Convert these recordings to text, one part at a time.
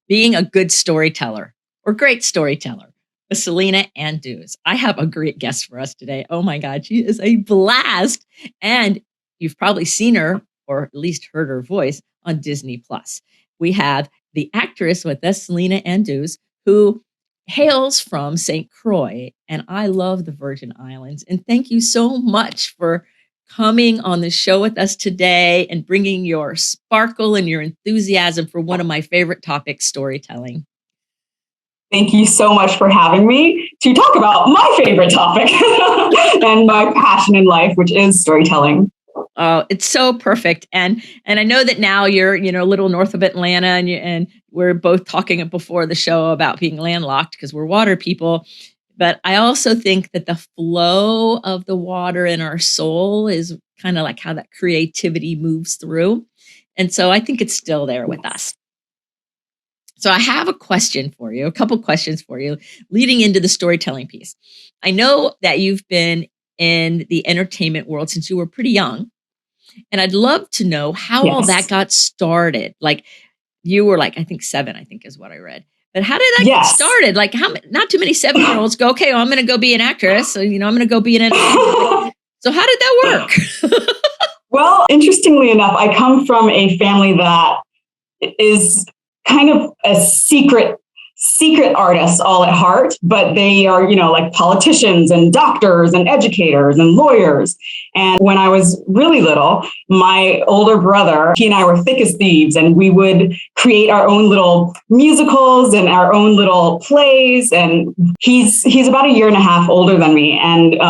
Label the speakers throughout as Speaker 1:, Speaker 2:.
Speaker 1: being a good storyteller or great storyteller with Selena Anduze. I have a great guest for us today. Oh my God, she is a blast. And you've probably seen her or at least heard her voice on Disney Plus. We have the actress with us, Selena Anduze, who hails from St. Croix, and I love the Virgin Islands. And thank you so much for coming on the show with us today and bringing your sparkle and your enthusiasm for one of my favorite topics, storytelling.
Speaker 2: Thank you so much for having me to talk about my favorite topic and my passion in life, which is storytelling.
Speaker 1: Oh, it's so perfect. And I know that now you're, a little north of Atlanta and we're both talking before the show about being landlocked because we're water people. But I also think that the flow of the water in our soul is kind of like how that creativity moves through. And so I think it's still there with us. So I have a question for you, a couple questions for you leading into the storytelling piece. I know that you've been in the entertainment world since you were pretty young. And I'd love to know how all that got started. Like you were like, I think 7, I think is what I read. But how did that get started? Like not too many 7-year-olds go, okay, well, I'm going to go be an actress. So, I'm going to go be an entertainer. So how did that work?
Speaker 2: Well, interestingly enough, I come from a family that is kind of a secret artists all at heart, but they are, like politicians and doctors and educators and lawyers. And when I was really little, my older brother, he and I were thick as thieves, and we would create our own little musicals and our own little plays. And he's about 1.5 years older than me. And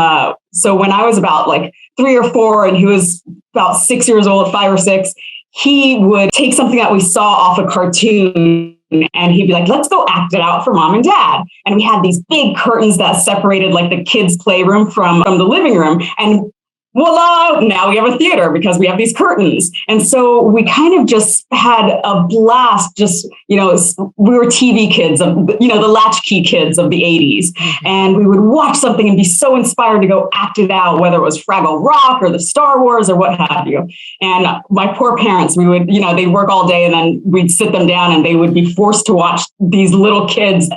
Speaker 2: so when I was about like 3 or 4 and he was about 6 years old, 5 or 6, he would take something that we saw off a cartoon and he'd be like, let's go act it out for mom and dad. And we had these big curtains that separated like the kids' playroom from the living room. And voila, now we have a theater because we have these curtains. And so we kind of just had a blast. Just, we were TV kids, of, the latchkey kids of the 80s. And we would watch something and be so inspired to go act it out, whether it was Fraggle Rock or the Star Wars or what have you. And my poor parents, we would, they'd work all day and then we'd sit them down and they would be forced to watch these little kids.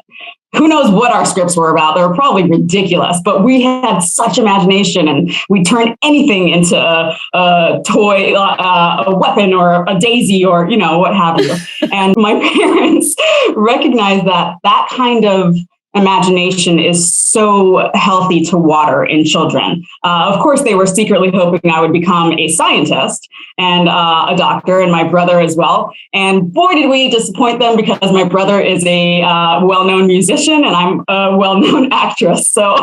Speaker 2: Who knows what our scripts were about? They were probably ridiculous, but we had such imagination and we turned anything into a toy, a weapon or a daisy or, what have you. And my parents recognized that kind of imagination is so healthy to water in children. Of course, they were secretly hoping I would become a scientist and a doctor, and my brother as well. And boy, did we disappoint them because my brother is a well-known musician and I'm a well-known actress. So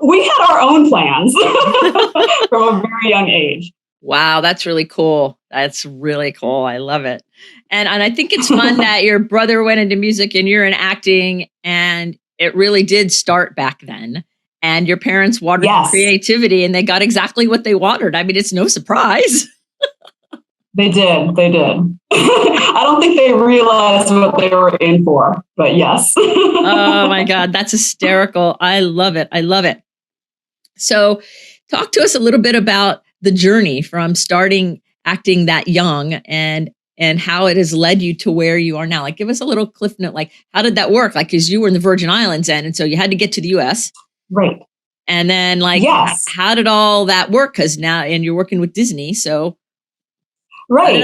Speaker 2: we had our own plans from a very young age.
Speaker 1: Wow, that's really cool. That's really cool. I love it. And I think it's fun that your brother went into music and you're in acting, and it really did start back then. And your parents watered the creativity and they got exactly what they watered. I mean, it's no surprise.
Speaker 2: They did. I don't think they realized what they were in for, but yes.
Speaker 1: Oh my God, that's hysterical. I love it. So talk to us a little bit about the journey from starting acting that young and how it has led you to where you are now. Like, give us a little cliff note. Like, how did that work? Like, because you were in the Virgin Islands then, and so you had to get to the U.S.
Speaker 2: Right.
Speaker 1: And then, how did all that work? Because now, and you're working with Disney, so.
Speaker 2: Right.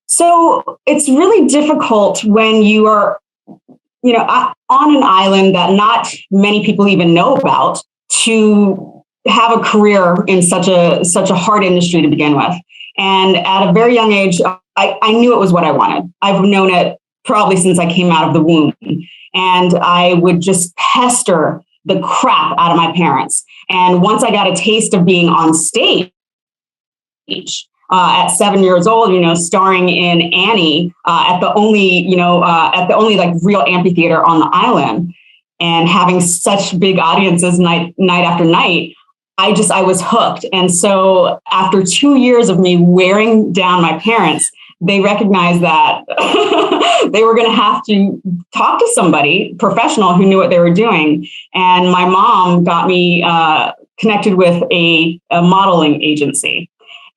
Speaker 2: So it's really difficult when you are, on an island that not many people even know about to have a career in such a hard industry to begin with. And at a very young age, I knew it was what I wanted. I've known it probably since I came out of the womb. And I would just pester the crap out of my parents. And once I got a taste of being on stage at 7 years old, starring in Annie at the only like real amphitheater on the island, and having such big audiences night after night, I was hooked. And so after 2 years of me wearing down my parents, they recognized that they were going to have to talk to somebody professional who knew what they were doing. And my mom got me connected with a modeling agency.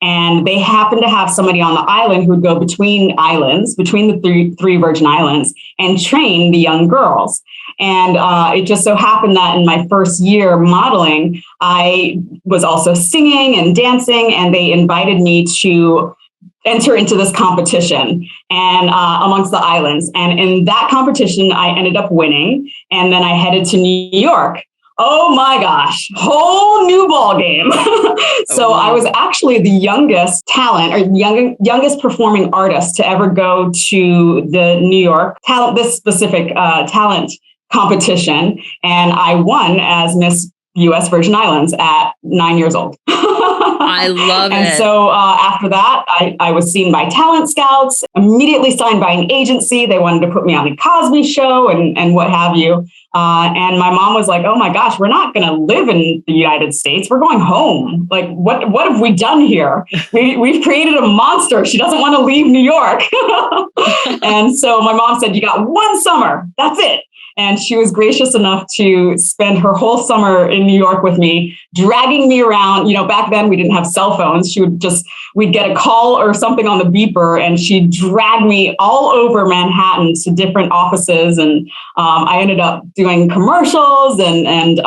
Speaker 2: And they happened to have somebody on the island who would go between islands, between the three Virgin Islands, and train the young girls. And it just so happened that in my first year modeling, I was also singing and dancing, and they invited me to enter into this competition and amongst the islands. And in that competition, I ended up winning. And then I headed to New York. Oh my gosh, whole new ball game. So I was actually the youngest talent or youngest performing artist to ever go to the New York this specific talent competition. And I won as Miss US Virgin Islands at 9 years old.
Speaker 1: I love it.
Speaker 2: And so after that, I was seen by talent scouts, immediately signed by an agency. They wanted to put me on the Cosby Show and what have you. And my mom was like, oh my gosh, we're not going to live in the United States. We're going home. Like, what have we done here? We've created a monster. She doesn't want to leave New York. And so my mom said, you got one summer. That's it. And she was gracious enough to spend her whole summer in New York with me, dragging me around. You know, back then we didn't have cell phones. We'd get a call or something on the beeper, and she'd drag me all over Manhattan to different offices. And I ended up doing commercials and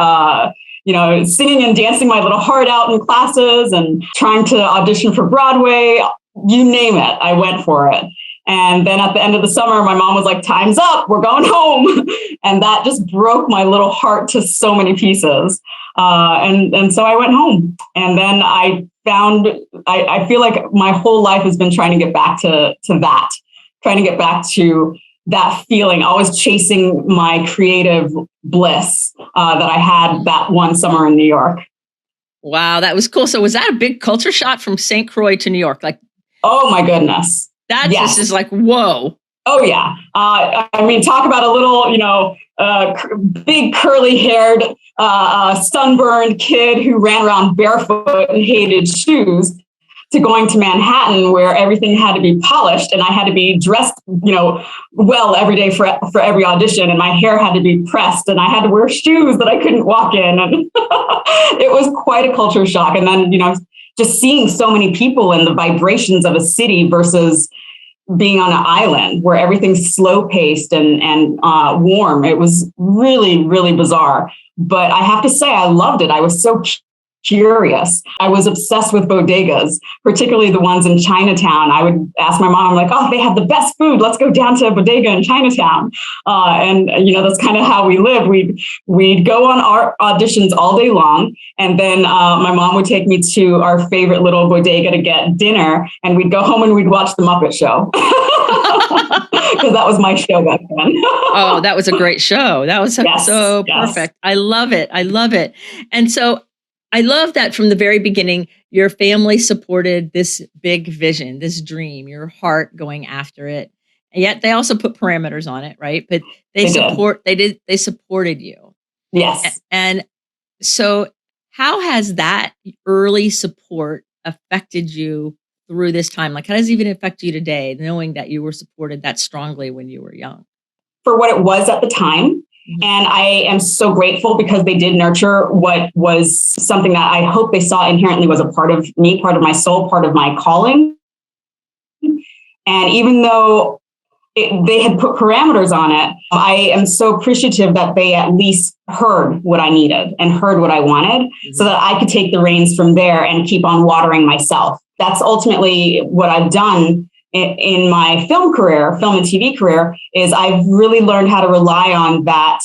Speaker 2: singing and dancing my little heart out in classes and trying to audition for Broadway. You name it, I went for it. And then at the end of the summer, my mom was like, time's up, we're going home. And that just broke my little heart to so many pieces. And so I went home. And then I feel like my whole life has been trying to get back to that, trying to get back to that feeling, always chasing my creative bliss that I had that one summer in New York.
Speaker 1: Wow, that was cool. So was that a big culture shock from St. Croix to New York? Like,
Speaker 2: oh my goodness.
Speaker 1: That yes. Just is like, whoa.
Speaker 2: Oh, yeah. I mean, talk about a little, big curly haired, sunburned kid who ran around barefoot and hated shoes to going to Manhattan where everything had to be polished and I had to be dressed, well every day for every audition. And my hair had to be pressed and I had to wear shoes that I couldn't walk in. And it was quite a culture shock. And then, just seeing so many people and the vibrations of a city versus being on an island where everything's slow paced and warm. It was really, really bizarre. But I have to say, I loved it. I was so curious. I was obsessed with bodegas, particularly the ones in Chinatown. I would ask my mom, I'm like, oh, they have the best food. Let's go down to a bodega in Chinatown. And that's kind of how we lived. We'd go on our auditions all day long. And then my mom would take me to our favorite little bodega to get dinner. And we'd go home and we'd watch The Muppet Show. Because that was my show back then.
Speaker 1: Oh, that was a great show. That was so perfect. I love it. I love it. And so I love that from the very beginning, your family supported this big vision, this dream, your heart going after it. And yet they also put parameters on it, right? But they supported you.
Speaker 2: Yes.
Speaker 1: And so how has that early support affected you through this time? Like, how does it even affect you today, knowing that you were supported that strongly when you were young?
Speaker 2: For what it was at the time. And I am so grateful because they did nurture what was something that I hope they saw inherently was a part of me, part of my soul, part of my calling. And even though they had put parameters on it, I am so appreciative that they at least heard what I needed and heard what I wanted so that I could take the reins from there and keep on watering myself. That's ultimately what I've done in my film and TV career, is I've really learned how to rely on that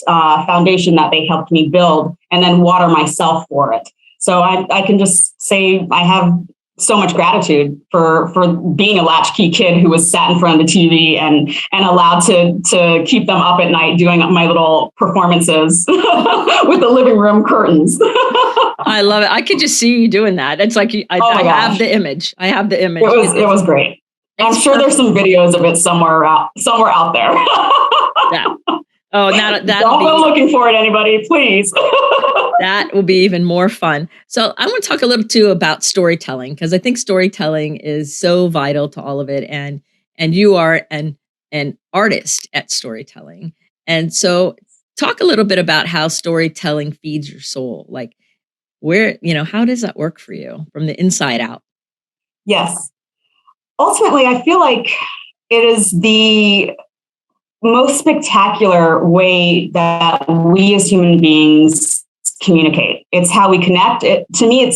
Speaker 2: foundation that they helped me build and then water myself for it. So I can just say I have so much gratitude for being a latchkey kid who was sat in front of the TV and allowed to keep them up at night doing my little performances with the living room curtains.
Speaker 1: I love it. I could just see you doing that. It's like I have the image. I have the image.
Speaker 2: It was great. I'm sure there's some videos of it somewhere out there.
Speaker 1: Yeah. Oh, that
Speaker 2: don't go looking for it, anybody, please.
Speaker 1: That will be even more fun. So I want to talk a little too about storytelling, because I think storytelling is so vital to all of it, and you are an artist at storytelling. And so talk a little bit about how storytelling feeds your soul. Like, how does that work for you from the inside out?
Speaker 2: Yes. Ultimately, I feel like it is the most spectacular way that we as human beings communicate. It's how we connect. To me,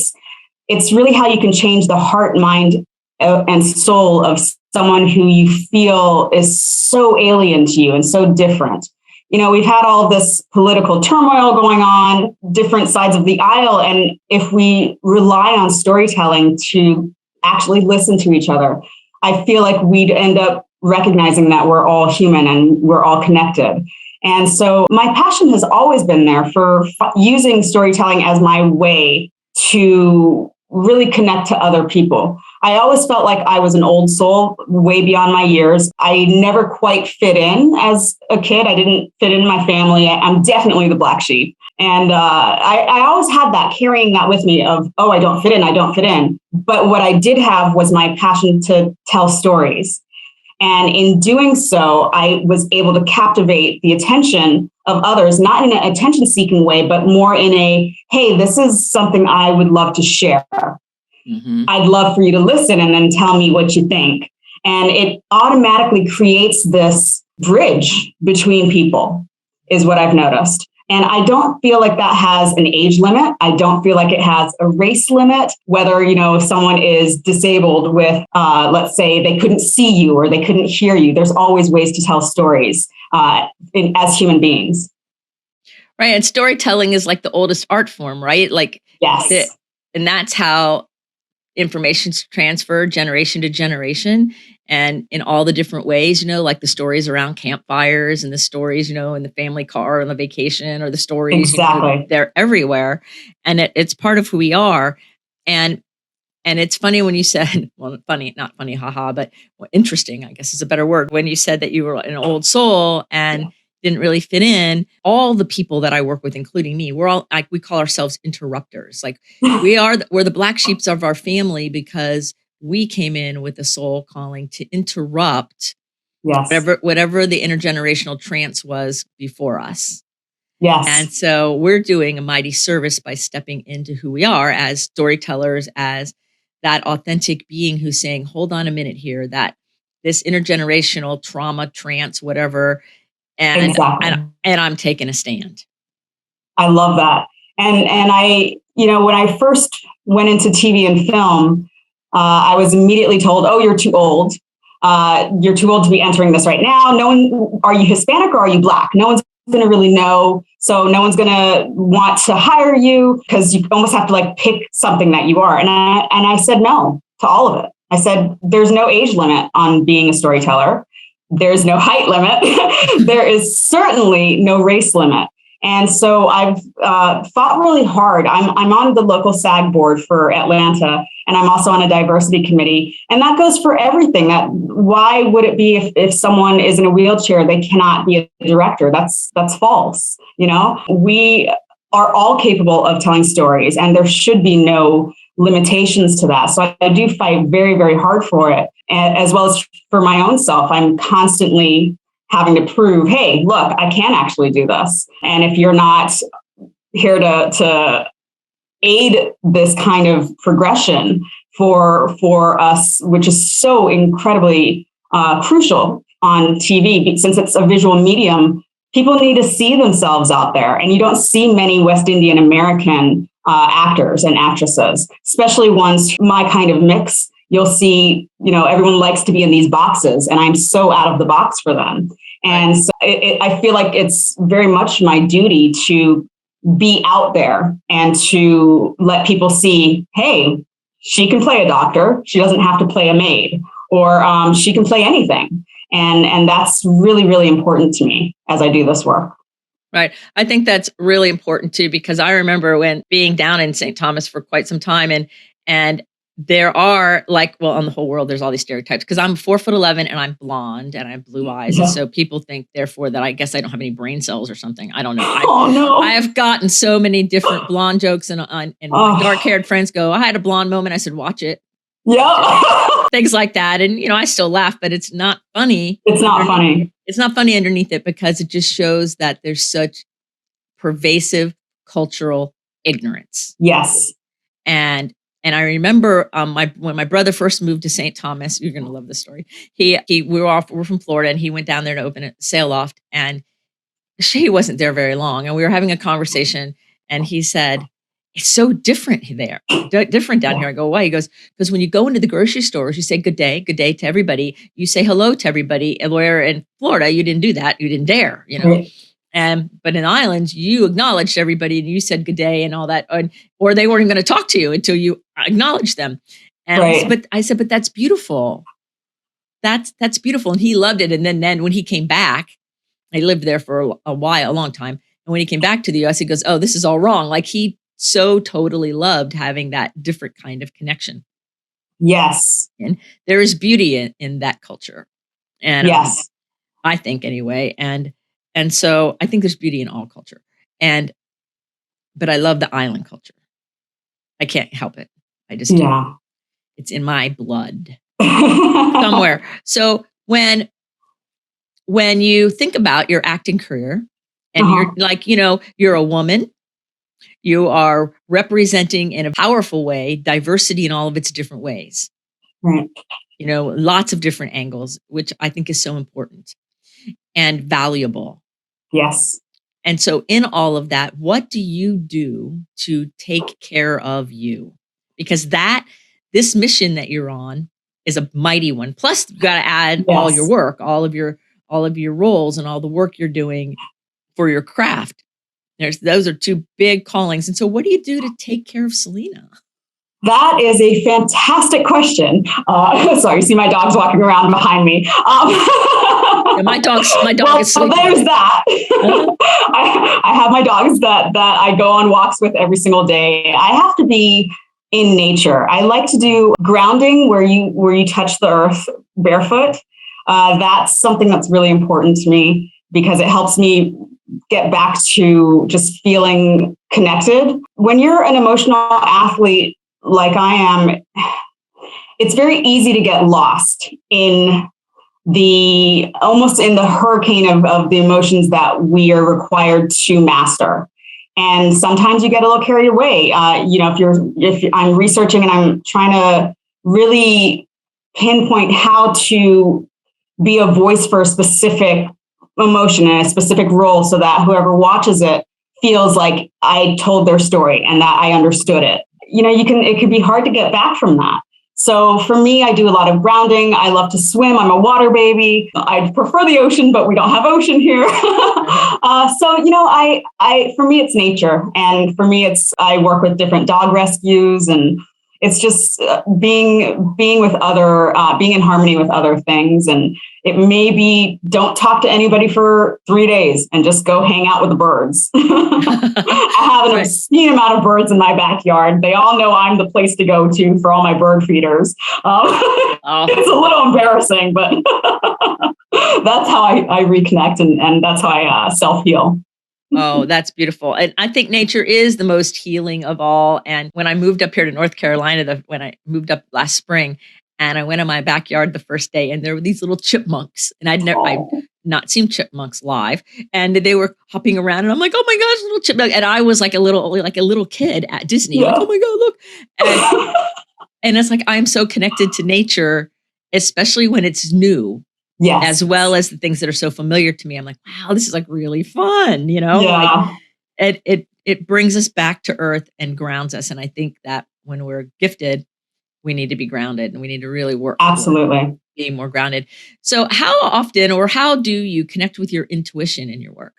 Speaker 2: it's really how you can change the heart, mind, and soul of someone who you feel is so alien to you and so different. We've had all this political turmoil going on, different sides of the aisle. And if we rely on storytelling to actually listen to each other, I feel like we'd end up recognizing that we're all human and we're all connected. And so my passion has always been there for using storytelling as my way to really connect to other people. I always felt like I was an old soul way beyond my years. I never quite fit in as a kid. I didn't fit in my family. I'm definitely the black sheep. And I always had that, carrying that with me of, oh, I don't fit in, I don't fit in. But what I did have was my passion to tell stories. And in doing so, I was able to captivate the attention of others, not in an attention-seeking way, but more in a, hey, this is something I would love to share. Mm-hmm. I'd love for you to listen and then tell me what you think. And it automatically creates this bridge between people, is what I've noticed. And I don't feel like that has an age limit. I don't feel like it has a race limit, whether, if someone is disabled with, let's say they couldn't see you or they couldn't hear you. There's always ways to tell stories as human beings.
Speaker 1: Right. And storytelling is like the oldest art form, right? Like,
Speaker 2: yes.
Speaker 1: And that's how information's transferred generation to generation, and in all the different ways, like the stories around campfires and the stories, in the family car on the vacation, or the stories,
Speaker 2: exactly.
Speaker 1: They're everywhere, and it's part of who we are. And it's funny when you said, well, funny, not funny, haha, but interesting, I guess is a better word, when you said that you were an old soul and didn't really fit in. All the people that I work with, including me, we're all, like, we call ourselves interrupters. Like we're the black sheeps of our family, because we came in with a soul calling to interrupt whatever the intergenerational trance was before us.
Speaker 2: Yes.
Speaker 1: And so we're doing a mighty service by stepping into who we are as storytellers, as that authentic being who's saying, hold on a minute here, that this intergenerational trauma, trance, whatever, and I'm taking a stand.
Speaker 2: I love that. And I, when I first went into TV and film, I was immediately told, oh, you're too old. You're too old to be entering this right now. No one, are you Hispanic or are you black? No one's going to really know. So no one's going to want to hire you, because you almost have to pick something that you are. And I said no to all of it. I said, there's no age limit on being a storyteller. There's no height limit. There is certainly no race limit. And so I've fought really hard. I'm on the local SAG board for Atlanta, and I'm also on a diversity committee. And that goes for everything. That why would it be if someone is in a wheelchair, they cannot be a director? That's false. We are all capable of telling stories, and there should be no limitations to that. So I do fight very, very hard for it, as well as for my own self. I'm constantly having to prove, hey, look, I can actually do this. And if you're not here to aid this kind of progression for us, which is so incredibly crucial on TV, since it's a visual medium, people need to see themselves out there. And you don't see many West Indian American actors and actresses, especially ones my kind of mix. You'll see, everyone likes to be in these boxes, and I'm so out of the box for them. And so I feel like it's very much my duty to be out there and to let people see, hey, she can play a doctor. She doesn't have to play a maid, or she can play anything. And that's really, really important to me as I do this work.
Speaker 1: Right. I think that's really important too, because I remember when being down in St. Thomas for quite some time, and there are on the whole world, there's all these stereotypes, because I'm 4'11" and I'm blonde and I have blue eyes. Yeah. And so people think therefore that I guess I don't have any brain cells or something. I don't know.
Speaker 2: No.
Speaker 1: I have gotten so many different blonde jokes, and my dark haired friends go, I had a blonde moment. I said, watch it.
Speaker 2: Yeah.
Speaker 1: Things like that. And, I still laugh, but it's not funny.
Speaker 2: It's not funny.
Speaker 1: It's not funny underneath it, because it just shows that there's such pervasive cultural ignorance.
Speaker 2: Yes.
Speaker 1: And And I remember when my brother first moved to St. Thomas. You're going to love this story. We're from Florida, and he went down there to open a sail loft, and she wasn't there very long. And we were having a conversation, and he said, "It's so different there, different down here." I go, "Why?" He goes, "Because when you go into the grocery stores, you say good day to everybody. You say hello to everybody. And where in Florida, you didn't do that. You didn't dare, you know."
Speaker 2: Right.
Speaker 1: But in the islands, you acknowledged everybody and you said good day and all that, or they weren't going to talk to you until you acknowledged them. And
Speaker 2: Right.
Speaker 1: I said, but that's beautiful. That's beautiful. And he loved it. And then when he came back, he lived there for a while, a long time. And when he came back to the US, he goes, "Oh, this is all wrong." Like he so totally loved having that different kind of connection.
Speaker 2: Yes.
Speaker 1: And there is beauty in that culture. And
Speaker 2: Yes.
Speaker 1: I think anyway. And so I think there's beauty in all culture. But I love the island culture. I can't help it. I just do.
Speaker 2: Yeah.
Speaker 1: It's in my blood somewhere. So when you think about your acting career and you're like, you're a woman, you are representing in a powerful way diversity in all of its different ways.
Speaker 2: Right.
Speaker 1: Lots of different angles, which I think is so important and valuable.
Speaker 2: Yes.
Speaker 1: And so in all of that, what do you do to take care of you? Because this mission that you're on is a mighty one. Plus, you've got to add all your work, all of your roles and all the work you're doing for your craft. Those are two big callings. And so what do you do to take care of Selena?
Speaker 2: That is a fantastic question. Sorry, you see my dog's walking around behind me.
Speaker 1: Yeah, my dog is sleeping.
Speaker 2: So there's that. I have my dogs that I go on walks with every single day. I have to be in nature. I like to do grounding where you touch the earth barefoot. That's something that's really important to me because it helps me get back to just feeling connected. When you're an emotional athlete like I am, it's very easy to get lost in almost in the hurricane of the emotions that we are required to master. And sometimes you get a little carried away. If I'm researching and I'm trying to really pinpoint how to be a voice for a specific emotion and a specific role so that whoever watches it feels like I told their story and that I understood it. It can be hard to get back from that. So for me, I do a lot of grounding. I love to swim. I'm a water baby. I prefer the ocean, but we don't have ocean here. For me, it's nature. And for me, I work with different dog rescues, and it's just being with other, being in harmony with other things. And it may be don't talk to anybody for 3 days and just go hang out with the birds. I have an obscene amount of birds in my backyard. They all know I'm the place to go to for all my bird feeders. It's a little embarrassing, but that's how I reconnect and that's how I self-heal.
Speaker 1: Oh, that's beautiful. And I think nature is the most healing of all. And when I moved up here to North Carolina, when I moved up last spring, and I went in my backyard the first day, and there were these little chipmunks, and I'd not seen chipmunks live, and they were hopping around, and I'm like, "Oh my gosh, little chipmunk!" And I was like a little kid at Disney, like, "Oh my God, look!" And it's like I'm so connected to nature, especially when it's new.
Speaker 2: Yes.
Speaker 1: As well as the things that are so familiar to me. I'm like, wow, this is like really fun,
Speaker 2: Yeah.
Speaker 1: Like it brings us back to earth and grounds us. And I think that when we're gifted, we need to be grounded and we need to really work.
Speaker 2: Absolutely.
Speaker 1: Being more grounded. So how often or how do you connect with your intuition in your work?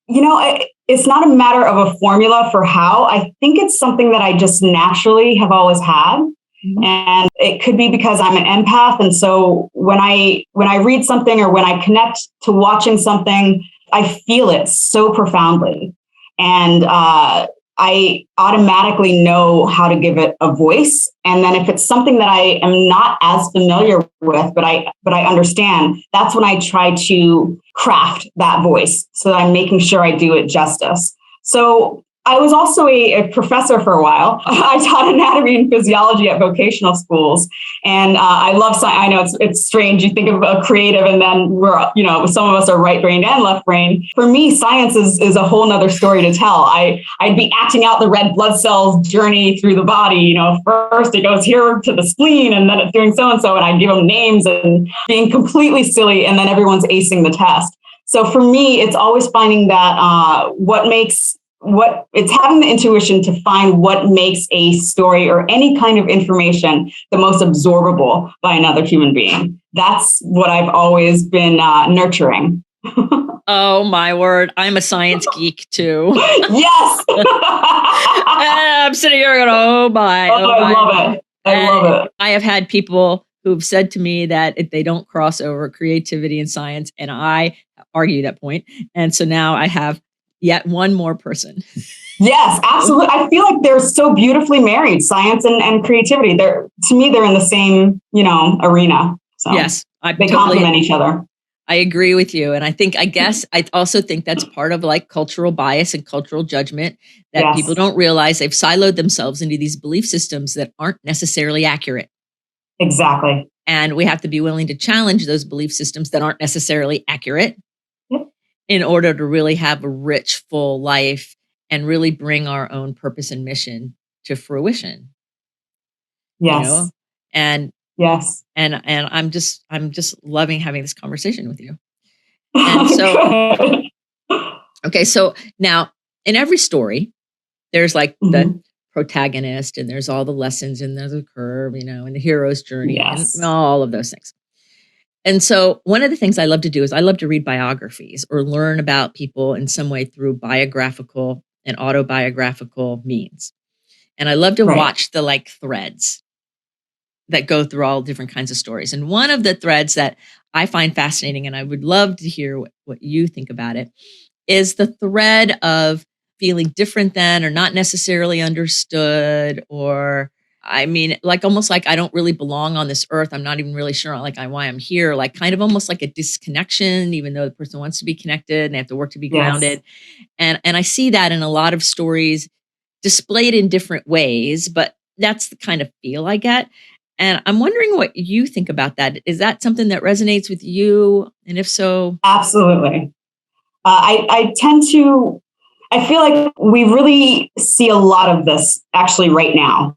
Speaker 2: It's not a matter of a formula for how. I think it's something that I just naturally have always had. Mm-hmm. And it could be because I'm an empath. And so when I read something or when I connect to watching something, I feel it so profoundly. And I automatically know how to give it a voice. And then if it's something that I am not as familiar with, but I understand, that's when I try to craft that voice so that I'm making sure I do it justice. So I was also a professor for a while. I taught anatomy and physiology at vocational schools, and I love science. I know it's strange. You think of a creative, and then some of us are right-brained and left-brained. For me, science is a whole nother story to tell. I'd be acting out the red blood cells journey through the body. First it goes here to the spleen, and then it's doing so-and-so, and I'd give them names and being completely silly, and then everyone's acing the test. So for me, it's always finding that it's having the intuition to find what makes a story or any kind of information the most absorbable by another human being. That's what I've always been nurturing.
Speaker 1: Oh my word. I'm a science geek too.
Speaker 2: Yes.
Speaker 1: I'm sitting here going, oh my.
Speaker 2: I love it. I love it.
Speaker 1: I have had people who've said to me that if they don't cross over creativity and science, and I argue that point. And so now I have yet one more person.
Speaker 2: Yes, absolutely. I feel like they're so beautifully married, science and creativity. To me, they're in the same, arena. So
Speaker 1: yes,
Speaker 2: they complement each other.
Speaker 1: I agree with you. And I also think that's part of like cultural bias and cultural judgment that people don't realize. They've siloed themselves into these belief systems that aren't necessarily accurate.
Speaker 2: Exactly.
Speaker 1: And we have to be willing to challenge those belief systems that aren't necessarily accurate in order to really have a rich, full life and really bring our own purpose and mission to fruition.
Speaker 2: Yes.
Speaker 1: And
Speaker 2: yes.
Speaker 1: And I'm just loving having this conversation with you. And so, okay. So now in every story, there's like the protagonist, and there's all the lessons, and there's a curve, and the hero's journey, and all of those things. And so one of the things I love to do is I love to read biographies or learn about people in some way through biographical and autobiographical means. And I love to watch the like threads that go through all different kinds of stories. And one of the threads that I find fascinating, and I would love to hear what you think about it, is the thread of feeling different than or not necessarily understood, or like almost like I don't really belong on this earth. I'm not even really sure like why I'm here, like kind of almost like a disconnection, even though the person wants to be connected and they have to work to be grounded. And I see that in a lot of stories displayed in different ways, but that's the kind of feel I get. And I'm wondering what you think about that. Is that something that resonates with you? And if so?
Speaker 2: Absolutely. I feel like we really see a lot of this actually right now.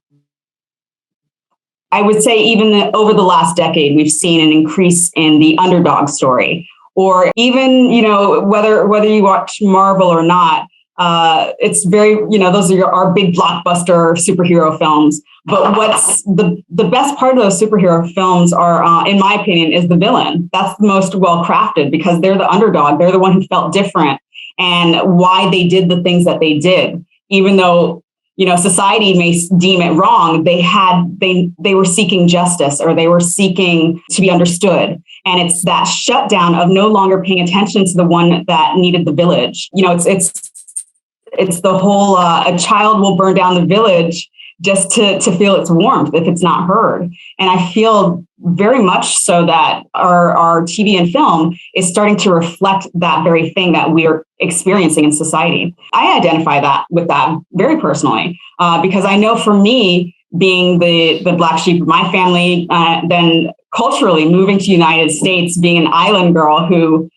Speaker 2: I would say even over the last decade, we've seen an increase in the underdog story, or even, whether you watch Marvel or not, it's very, those are our big blockbuster superhero films. But what's the best part of those superhero films are, in my opinion, is the villain. That's the most well crafted because they're the underdog. They're the one who felt different and why they did the things that they did, even though, society may deem it wrong. They were seeking justice, or they were seeking to be understood. And it's that shutdown of no longer paying attention to the one that needed the village. It's the whole, a child will burn down the village just to feel its warmth if it's not heard. And I feel very much so that our TV and film is starting to reflect that very thing that we're experiencing in society. I identify with that very personally, because I know for me, being the black sheep of my family, then culturally moving to the United States, being an island girl who,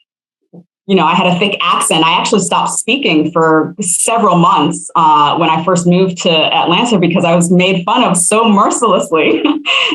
Speaker 2: I had a thick accent. I actually stopped speaking for several months when I first moved to Atlanta because I was made fun of so mercilessly.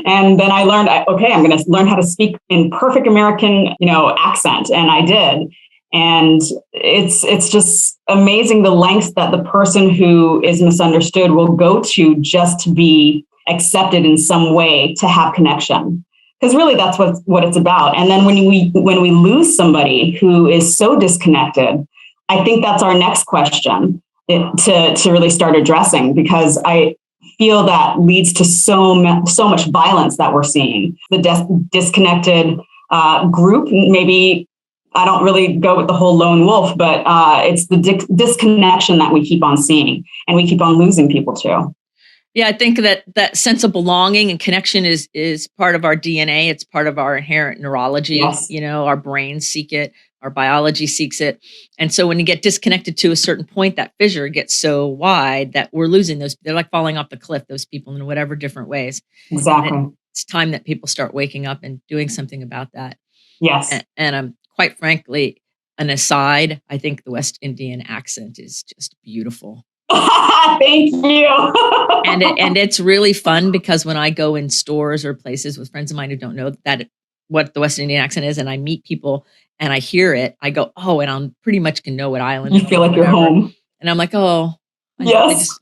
Speaker 2: And then I learned, okay, I'm going to learn how to speak in perfect American, accent. And I did. And it's just amazing the lengths that the person who is misunderstood will go to just to be accepted in some way, to have connection. Because really that's what it's about. And then when we lose somebody who is so disconnected, I think that's our next question to really start addressing, because I feel that leads to so much violence that we're seeing. The disconnected group, maybe I don't really go with the whole lone wolf, but it's the disconnection that we keep on seeing, and we keep on losing people too.
Speaker 1: Yeah, I think that sense of belonging and connection is part of our DNA. It's part of our inherent neurology.
Speaker 2: Yes.
Speaker 1: You know, our brains seek it, our biology seeks it. And so when you get disconnected to a certain point, that fissure gets so wide that we're losing those. They're like falling off the cliff, those people in whatever different ways. And
Speaker 2: Exactly.
Speaker 1: it's time that people start waking up and doing something about that.
Speaker 2: Yes.
Speaker 1: And quite frankly, an aside, I think the West Indian accent is just beautiful.
Speaker 2: Thank you.
Speaker 1: And it's really fun because when I go in stores or places with friends of mine who don't know that what the West Indian accent is, and I meet people and I hear it, I go, oh, and I'm pretty much can know what island
Speaker 2: You feel like you're home.
Speaker 1: and I'm like, oh,
Speaker 2: Yes.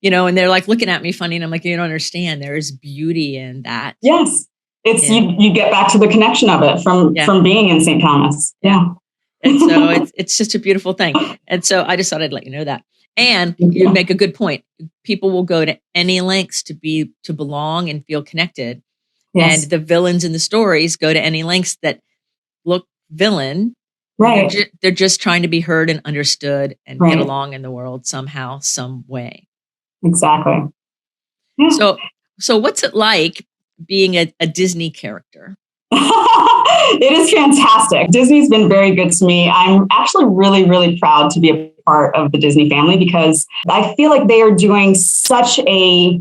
Speaker 1: and they're like looking at me funny, and I'm like, you don't understand. There is beauty in that.
Speaker 2: Yes, it's you get back to the connection of it from being in St. Thomas. Yeah.
Speaker 1: And so it's just a beautiful thing. And so I just thought I'd let you know that. And you make a good point. People will go to any lengths to belong and feel connected.
Speaker 2: Yes.
Speaker 1: And the villains in the stories go to any lengths that look villain.
Speaker 2: Right.
Speaker 1: They're just trying to be heard and understood and get along in the world somehow, some way.
Speaker 2: Exactly. Yeah.
Speaker 1: So what's it like being a Disney character?
Speaker 2: It is fantastic. Disney's been very good to me. I'm actually really, really proud to be a part of the Disney family because I feel like they are doing such a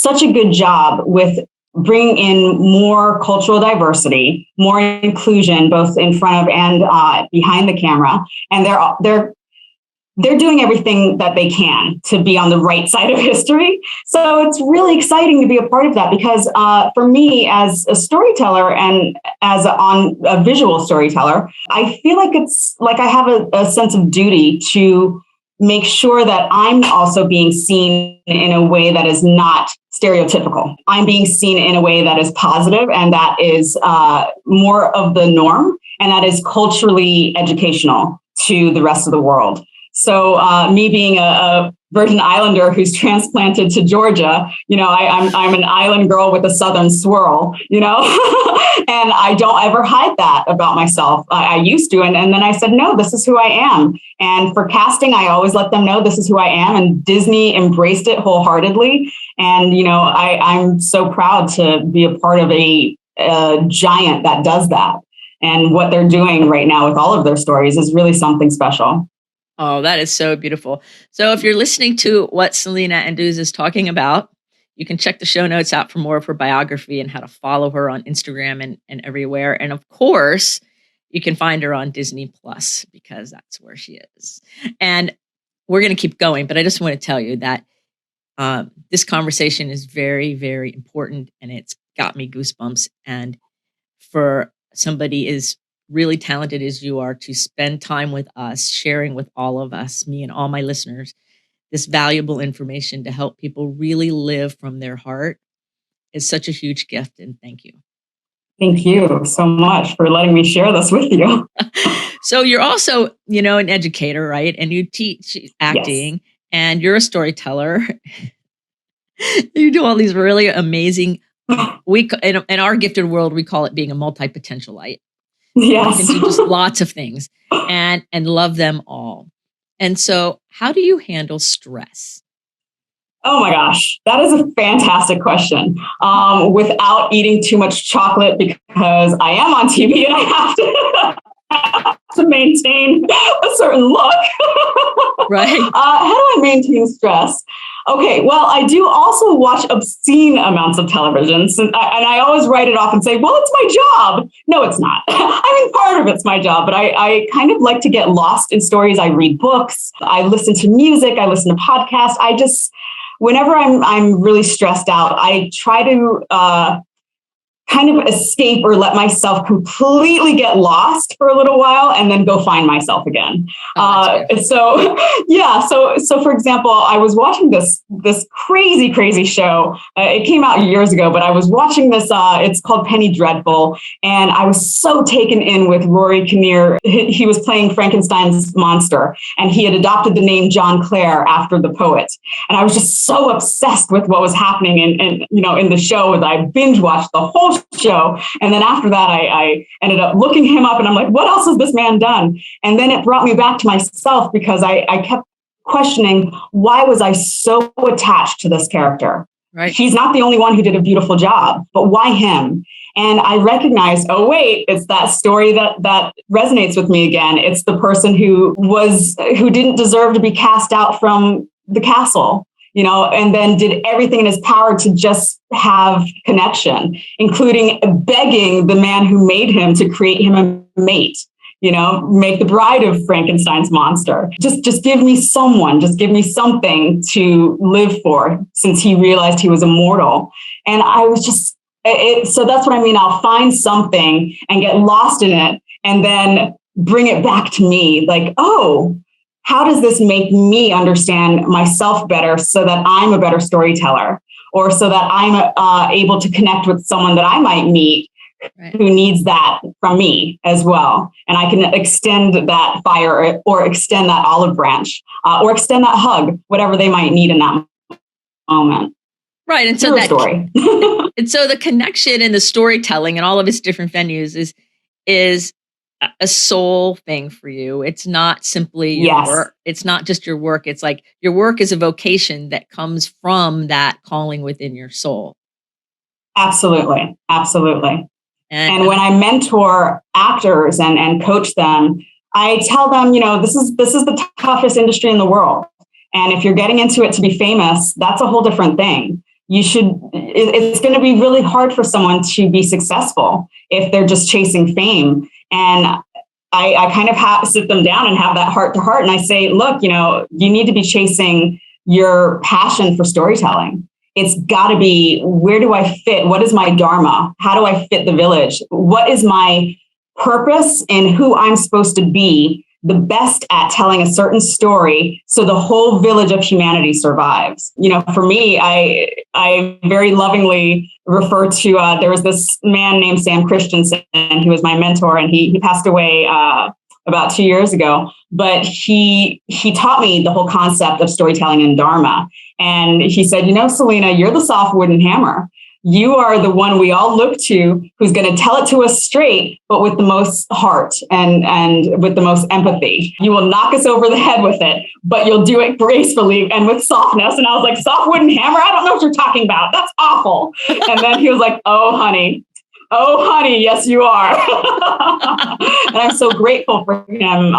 Speaker 2: good job with bringing in more cultural diversity, more inclusion, both in front of and behind the camera. And they're doing everything that they can to be on the right side of history. So it's really exciting to be a part of that because for me as a storyteller and as a visual storyteller, I feel like it's like I have a sense of duty to make sure that I'm also being seen in a way that is not stereotypical. I'm being seen in a way that is positive and that is more of the norm and that is culturally educational to the rest of the world. So me being a Virgin Islander who's transplanted to Georgia, I'm an island girl with a Southern swirl, and I don't ever hide that about myself. I used to, and then I said, no, this is who I am. And for casting, I always let them know this is who I am. And Disney embraced it wholeheartedly. And, I'm so proud to be a part of a giant that does that. And what they're doing right now with all of their stories is really something special.
Speaker 1: Oh, that is so beautiful. So if you're listening to what Selena Anduze is talking about, you can check the show notes out for more of her biography and how to follow her on Instagram and everywhere. And of course, you can find her on Disney Plus because that's where she is. And we're going to keep going, but I just want to tell you that this conversation is very, very important and it's got me goosebumps. And for somebody as really talented as you are to spend time with us, sharing with all of us, me and all my listeners, this valuable information to help people really live from their heart is such a huge gift. And thank you.
Speaker 2: Thank you so much for letting me share this with you.
Speaker 1: So you're also, an educator, right? And you teach acting and you're a storyteller. You do all these really amazing, in our gifted world, we call it being a multi-potentialite.
Speaker 2: Yes.
Speaker 1: You can do just lots of things and love them all. And so how do you handle stress?
Speaker 2: Oh my gosh, that is a fantastic question. Without eating too much chocolate because I am on TV and I have to maintain a certain look.
Speaker 1: Right.
Speaker 2: How do I maintain stress? Okay, well, I do also watch obscene amounts of television, and I always write it off and say, well, it's my job. No, it's not. I mean, part of it's my job, but I kind of like to get lost in stories. I read books, I listen to music, I listen to podcasts. Whenever I'm really stressed out, I try to kind of escape or let myself completely get lost for a little while and then go find myself again. So for example, I was watching this crazy show. It came out years ago, but I was watching this, it's called Penny Dreadful. And I was so taken in with Rory Kinnear. He was playing Frankenstein's monster and he had adopted the name John Clare after the poet. And I was just so obsessed with what was happening in the show that I binge watched the whole show. And then after that, I ended up looking him up and I'm like, what else has this man done? And then it brought me back to myself because I kept questioning, why was I so attached to this character?
Speaker 1: Right.
Speaker 2: He's not the only one who did a beautiful job, but why him? And I recognize, oh wait, it's that story that resonates with me again. It's the person who didn't deserve to be cast out from the castle, and then did everything in his power to just have connection, including begging the man who made him to create him a mate. Make the bride of Frankenstein's monster. Just give me someone, just give me something to live for, since he realized he was immortal. And I was just, so that's what I mean. I'll find something and get lost in it and then bring it back to me. Like, oh, how does this make me understand myself better so that I'm a better storyteller, or so that I'm able to connect with someone that I might meet who needs that from me as well. And I can extend that fire, or extend that olive branch, or extend that hug, whatever they might need in that moment.
Speaker 1: Right. And so story. And so the connection and the storytelling and all of its different venues is a soul thing for you. It's not simply your work. It's not just your work. It's like your work is a vocation that comes from that calling within your soul.
Speaker 2: Absolutely. Absolutely. And when I mentor actors and coach them, I tell them, this is the toughest industry in the world. And if you're getting into it to be famous, that's a whole different thing. It's going to be really hard for someone to be successful if they're just chasing fame. And I kind of sit them down and have that heart to heart. And I say, look, you need to be chasing your passion for storytelling. It's got to be, where do I fit? What is my dharma? How do I fit the village? What is my purpose in who I'm supposed to be the best at telling a certain story so the whole village of humanity survives? For me, I very lovingly refer to, there was this man named Sam Christensen, who was my mentor, and he passed away about 2 years ago. But he taught me the whole concept of storytelling and dharma. And he said, Selena, you're the soft wooden hammer. You are the one we all look to, who's going to tell it to us straight, but with the most heart and with the most empathy. You will knock us over the head with it, but you'll do it gracefully and with softness. And I was like, soft wooden hammer? I don't know what you're talking about. That's awful. And then he was like, oh, honey, yes, you are. And I'm so grateful for him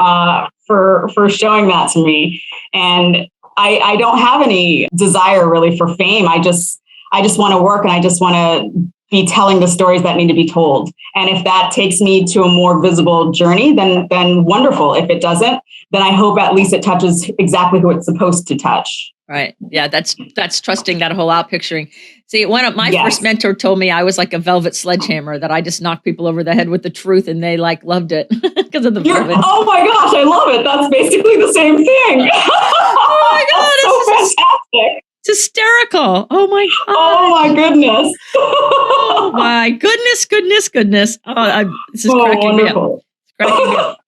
Speaker 2: for showing that to me. And I don't have any desire really for fame. I just want to work, and I just want to be telling the stories that need to be told. And if that takes me to a more visible journey, then wonderful. If it doesn't, then I hope at least it touches exactly who it's supposed to touch.
Speaker 1: Right. Yeah, that's trusting that whole out picturing. See, one of my first mentor told me I was like a velvet sledgehammer, that I just knocked people over the head with the truth, and they loved it because of the velvet.
Speaker 2: Oh my gosh, I love it. That's basically the same thing.
Speaker 1: Oh my God,
Speaker 2: it's so fantastic.
Speaker 1: It's hysterical. Oh my God.
Speaker 2: Oh my goodness.
Speaker 1: Oh my goodness. Oh, this is cracking me up. It's cracking me up.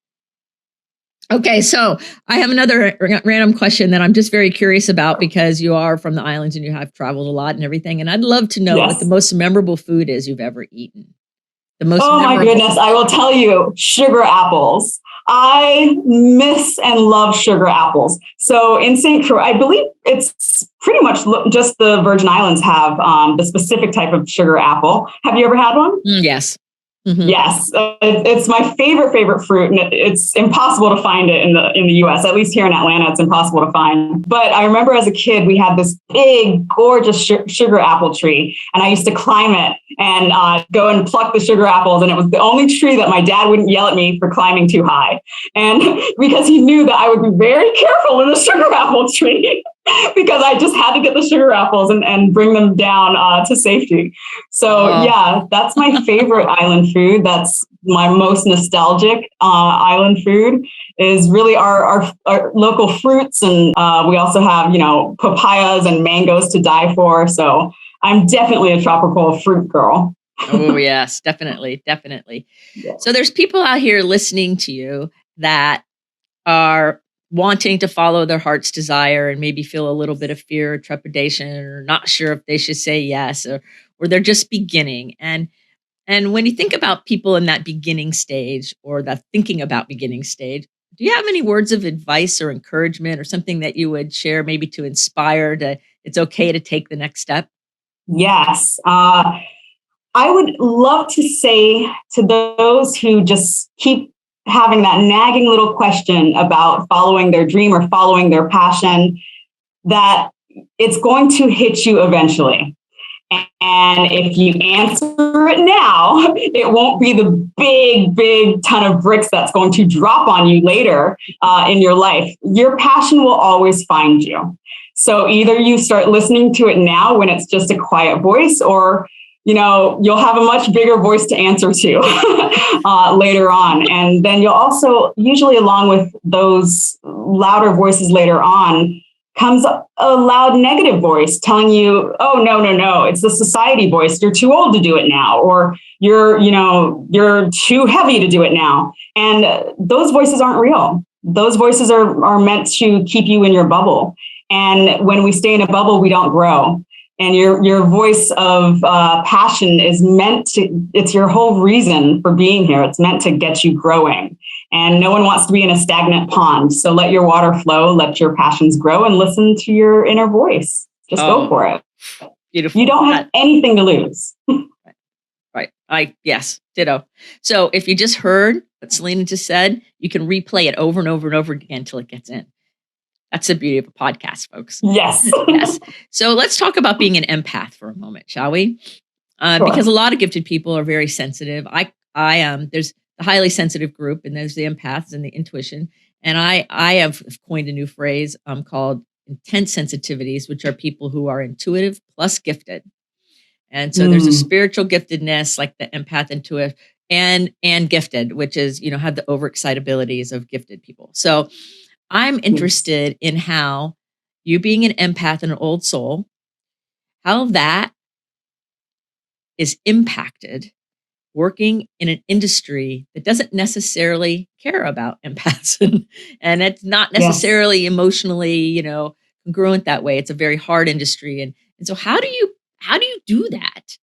Speaker 1: Okay, so I have another random question that I'm just very curious about, because you are from the islands and you have traveled a lot and everything. And I'd love to know what the most memorable food is you've ever eaten.
Speaker 2: My goodness, I will tell you, sugar apples. I miss and love sugar apples. So in St. Croix, I believe it's pretty much just the Virgin Islands have the specific type of sugar apple. Have you ever had one?
Speaker 1: Yes. Mm-hmm.
Speaker 2: Yes, it's my favorite fruit, and it's impossible to find it in the U.S. At least here in Atlanta, it's impossible to find. But I remember as a kid, we had this big, gorgeous sugar apple tree, and I used to climb it and go and pluck the sugar apples. And it was the only tree that my dad wouldn't yell at me for climbing too high, and because he knew that I would be very careful in the sugar apple tree. Because I just had to get the sugar apples and bring them down to safety. So yeah, that's my favorite island food. That's my most nostalgic island food, is really our local fruits. And we also have, papayas and mangoes to die for. So I'm definitely a tropical fruit girl.
Speaker 1: Oh, yes, definitely. Yeah. So there's people out here listening to you that are wanting to follow their heart's desire and maybe feel a little bit of fear or trepidation, or not sure if they should say yes, or they're just beginning. And when you think about people in that beginning stage, or that thinking about beginning stage, do you have any words of advice or encouragement, or something that you would share, maybe to inspire it's okay to take the next step?
Speaker 2: Yes. I would love to say to those who just keep having that nagging little question about following their dream or following their passion, that it's going to hit you eventually. And if you answer it now, it won't be the big ton of bricks that's going to drop on you later in your life. Your passion will always find you. So either you start listening to it now when it's just a quiet voice, or you'll have a much bigger voice to answer to later on. And then you'll also, usually along with those louder voices later on, comes a loud negative voice telling you, oh, no, it's the society voice. You're too old to do it now, or you're too heavy to do it now. And those voices aren't real. Those voices are meant to keep you in your bubble. And when we stay in a bubble, we don't grow. And your voice of passion is meant to, it's your whole reason for being here. It's meant to get you growing. And no one wants to be in a stagnant pond. So let your water flow, let your passions grow, and listen to your inner voice. Just go for it.
Speaker 1: Beautiful.
Speaker 2: You don't have anything to lose.
Speaker 1: Right. Yes, ditto. So if you just heard what Selena just said, you can replay it over and over and over again until it gets in. That's the beauty of a podcast, folks.
Speaker 2: Yes.
Speaker 1: Yes. So let's talk about being an empath for a moment, shall we?
Speaker 2: Sure.
Speaker 1: Because a lot of gifted people are very sensitive. There's the highly sensitive group, and there's the empaths and the intuition. And I have coined a new phrase called intense sensitivities, which are people who are intuitive plus gifted. And so there's a spiritual giftedness, like the empath, intuitive, and gifted, which is, have the overexcitabilities of gifted people. So I'm interested in how you, being an empath and an old soul, how that is impacted working in an industry that doesn't necessarily care about empaths, and it's not necessarily emotionally, congruent that way. It's a very hard industry. And so how do you do that?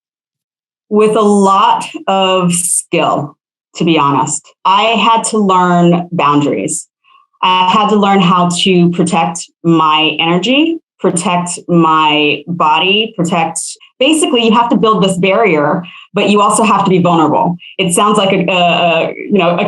Speaker 2: With a lot of skill, to be honest. I had to learn boundaries. I had to learn how to protect my energy, protect my body, basically you have to build this barrier, but you also have to be vulnerable. It sounds like a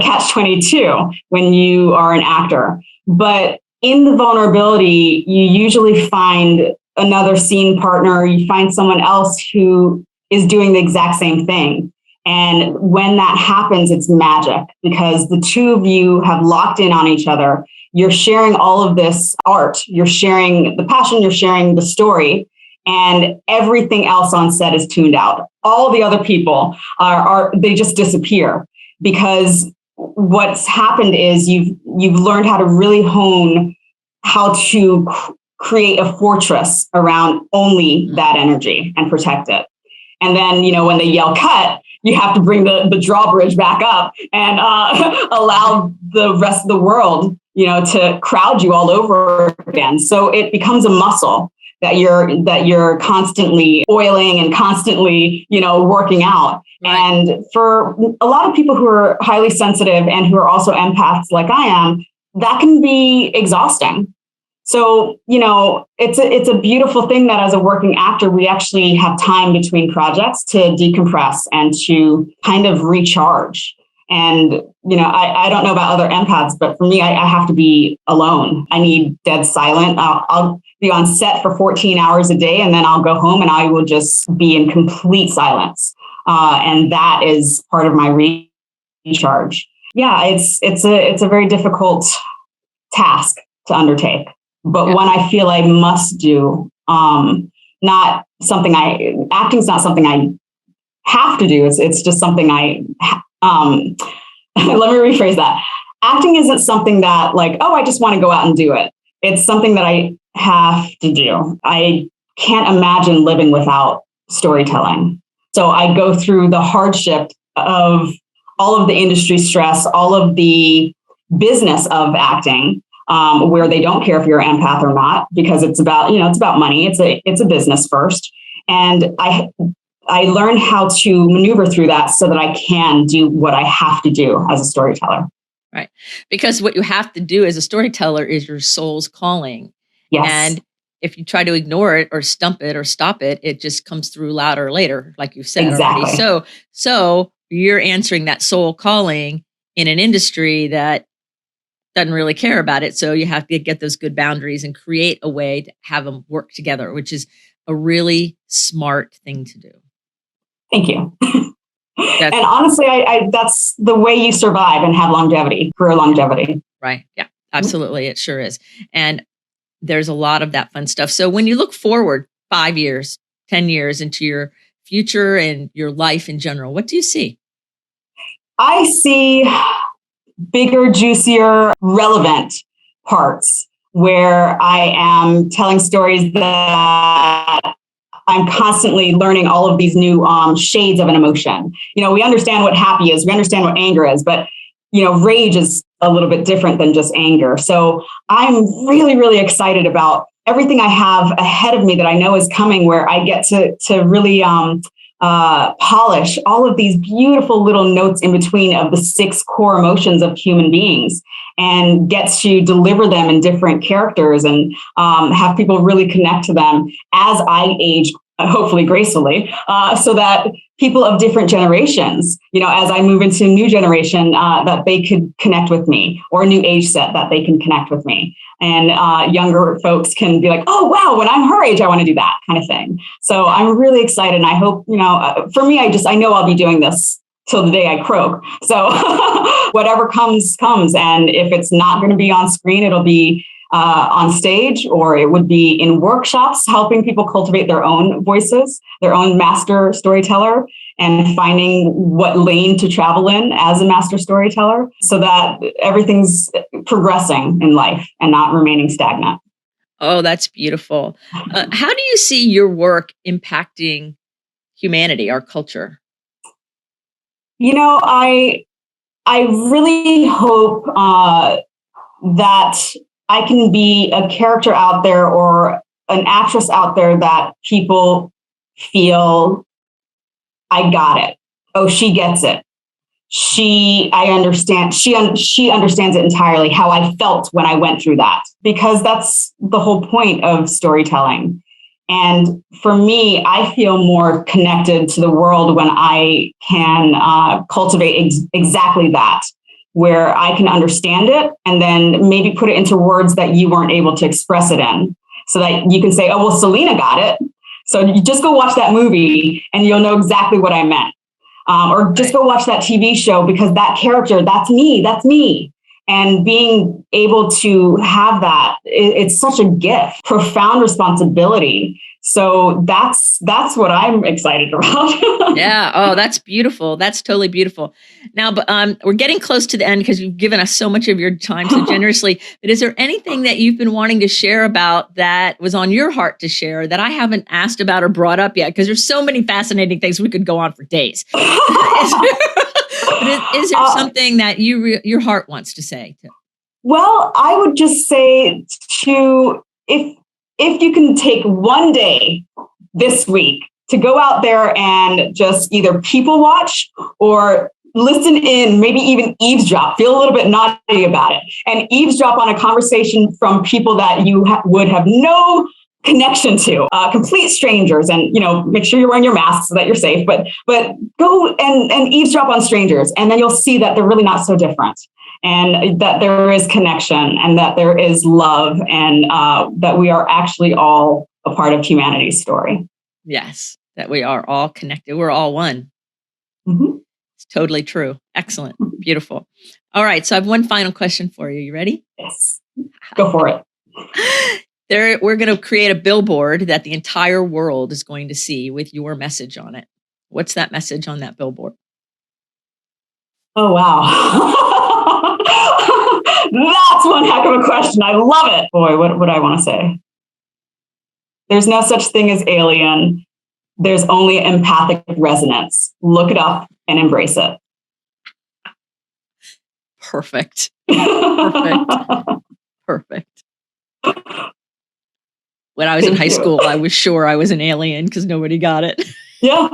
Speaker 2: catch-22 when you are an actor, but in the vulnerability, you usually find another scene partner, you find someone else who is doing the exact same thing. And when that happens, it's magic, because the two of you have locked in on each other. You're sharing all of this art. You're sharing the passion. You're sharing the story. And everything else on set is tuned out. All the other people they just disappear, because what's happened is you've learned how to really hone how to create a fortress around only that energy and protect it. And then, when they yell cut, you have to bring the drawbridge back up and allow the rest of the world, to crowd you all over again. So it becomes a muscle that you're constantly oiling and constantly, working out. Right. And for a lot of people who are highly sensitive and who are also empaths like I am, that can be exhausting. So, it's a beautiful thing that as a working actor, we actually have time between projects to decompress and to kind of recharge. And, I don't know about other empaths, but for me, I have to be alone. I need dead silent. I'll be on set for 14 hours a day, and then I'll go home and I will just be in complete silence. And that is part of my recharge. Yeah, it's a very difficult task to undertake. But one I feel I must do, acting's not something I have to do. It's just something let me rephrase that. Acting isn't something that I just want to go out and do it. It's something that I have to do. I can't imagine living without storytelling. So I go through the hardship of all of the industry stress, all of the business of acting, where they don't care if you're an empath or not, because it's about money. It's a business first. And I learned how to maneuver through that so that I can do what I have to do as a storyteller.
Speaker 1: Right. Because what you have to do as a storyteller is your soul's calling.
Speaker 2: Yes.
Speaker 1: And if you try to ignore it or stump it or stop it, it just comes through louder later, like you said already.
Speaker 2: Exactly.
Speaker 1: So you're answering that soul calling in an industry that doesn't really care about it. So you have to get those good boundaries and create a way to have them work together, which is a really smart thing to do.
Speaker 2: Thank you.
Speaker 1: That's
Speaker 2: And honestly, I that's the way you survive and have longevity, career longevity.
Speaker 1: right. Yeah, absolutely. It sure is. And there's a lot of that fun stuff. So when you look forward 5 years, 10 years into your future and your life in general, what do you see?
Speaker 2: I see bigger, juicier, relevant parts where I am telling stories that I'm constantly learning all of these new shades of an emotion. We understand what happy is, we understand what anger is, but rage is a little bit different than just anger. So I'm really, really excited about everything I have ahead of me that I know is coming, where I get to really polish all of these beautiful little notes in between of the 6 core emotions of human beings, and get to deliver them in different characters and have people really connect to them as I age, hopefully gracefully, so that people of different generations, as I move into a new generation, that they could connect with me, or a new age set that they can connect with me. And younger folks can be like, oh, wow, when I'm her age, I want to do that kind of thing. So I'm really excited. And I hope, for me, I know I'll be doing this till the day I croak. So whatever comes. And if it's not going to be on screen, it'll be on stage, or it would be in workshops, helping people cultivate their own voices, their own master storyteller, and finding what lane to travel in as a master storyteller, so that everything's progressing in life and not remaining stagnant.
Speaker 1: Oh, that's beautiful. How do you see your work impacting humanity, our culture?
Speaker 2: I really hope that I can be a character out there, or an actress out there, that people feel, I got it. Oh, she gets it. I understand. She understands it entirely, how I felt when I went through that, because that's the whole point of storytelling. And for me, I feel more connected to the world when I can cultivate exactly that, where I can understand it and then maybe put it into words that you weren't able to express it in, so that you can say, oh, well, Selena got it. So you just go watch that movie and you'll know exactly what I meant. Or just go watch that TV show, because that character, that's me. And being able to have that, it's such a gift, profound responsibility. So that's what I'm excited about.
Speaker 1: Yeah. Oh, that's beautiful. That's totally beautiful. Now, but we're getting close to the end, because you've given us so much of your time so generously. But is there anything that you've been wanting to share about that was on your heart to share that I haven't asked about or brought up yet? Because there's so many fascinating things we could go on for days. Is there something that your heart wants to say?
Speaker 2: Well, I would just say if you can take one day this week to go out there and just either people watch or listen in, maybe even eavesdrop, feel a little bit naughty about it, and eavesdrop on a conversation from people that you would have no connection to, complete strangers, and make sure you're wearing your mask so that you're safe, but go and eavesdrop on strangers, and then you'll see that they're really not so different, and that there is connection, and that there is love, and that we are actually all a part of humanity's story.
Speaker 1: Yes, that we are all connected. We're all one.
Speaker 2: Mm-hmm.
Speaker 1: It's totally true. Excellent. Beautiful. All right. So I have one final question for you. You ready?
Speaker 2: Yes. Go for it.
Speaker 1: We're going to create a billboard that the entire world is going to see with your message on it. What's that message on that billboard?
Speaker 2: Oh, wow. That's one heck of a question. I love it. Boy, what would I want to say? There's no such thing as alien. There's only empathic resonance. Look it up and embrace it.
Speaker 1: Perfect. Perfect. Perfect. When I was in high school, I was sure I was an alien because nobody got it.
Speaker 2: Yeah.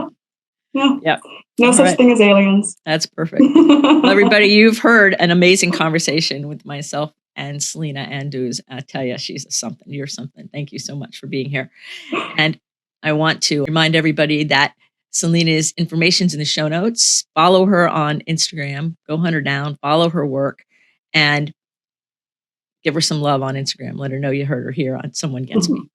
Speaker 1: Yep.
Speaker 2: No such thing as aliens.
Speaker 1: That's perfect. Well, everybody, you've heard an amazing conversation with myself, And Selena Anduze, I tell you, she's something. You're something. Thank you so much for being here. And I want to remind everybody that Selena's information's in the show notes. Follow her on Instagram. Go hunt her down. Follow her work. And give her some love on Instagram. Let her know you heard her here on Someone Gets Me.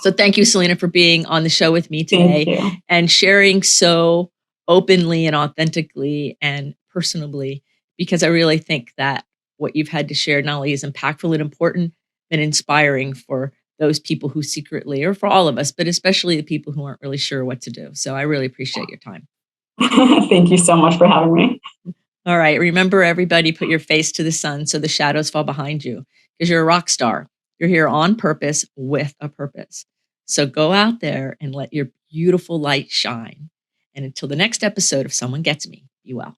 Speaker 1: So thank you, Selena, for being on the show with me today and sharing so openly and authentically and personally, because I really think that what you've had to share not only is impactful and important, but inspiring for those people who secretly, or for all of us, but especially the people who aren't really sure what to do. So I really appreciate your time.
Speaker 2: Thank you so much for having me.
Speaker 1: All right. Remember, everybody, put your face to the sun so the shadows fall behind you, because you're a rock star. You're here on purpose with a purpose. So go out there and let your beautiful light shine. And until the next episode of Someone Gets Me, be well.